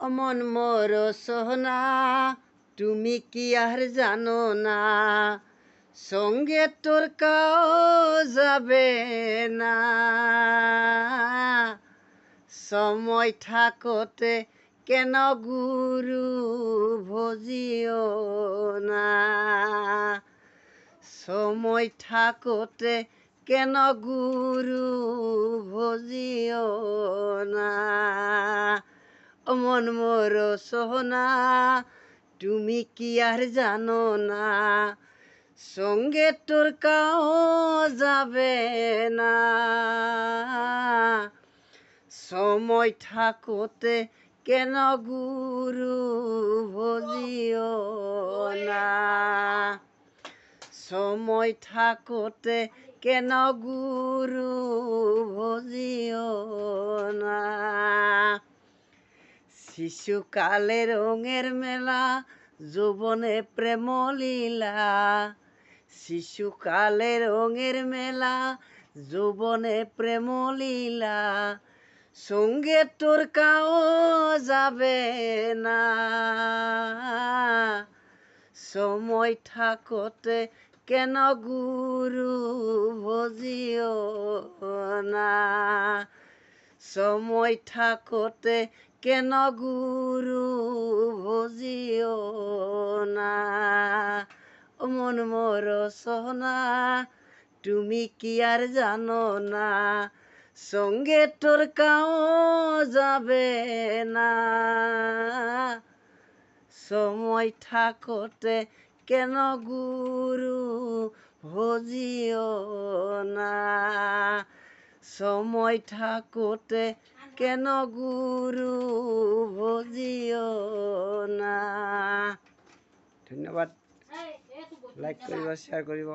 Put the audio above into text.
অমন মোর সোহনা তুমি কি আর জানো না, সঙ্গে তোর কাও যাবে না। সময় থাকতে কেন গুরু ভজিও না, সময় থাকতে কেন গুরু ভজিও না। অমন মোর সোহনা তুমি কি আর জানো না, সঙ্গে তোর কাও যাবে না। সময় থাকতে কেন গুরু ভজিও না, সময় থাকতে কেন গুরু ভজিও না। শিশুকালে রঙের মেলা, যৌবনে প্রেম লীলা, শিশুকালে রঙের মেলা, যৌবনে প্রেম লীলা, সঙ্গে তোর কাও যাবে না। সময় থাকতে কেন গুরু ভজিও না, সময় থাকতে কেন গুরু ভজিও না। অমন মোর সোহনা তুমি কি আর জানো না, সঙ্গে তোর কাও যাবে না। সময় থাকতে কেন গুরু ভজিও না, সময় থাকতে কেন গুরু ভজিও না। ধন্যবাদ। লাইক কৰিব, শ্বেয়াৰ কৰিব।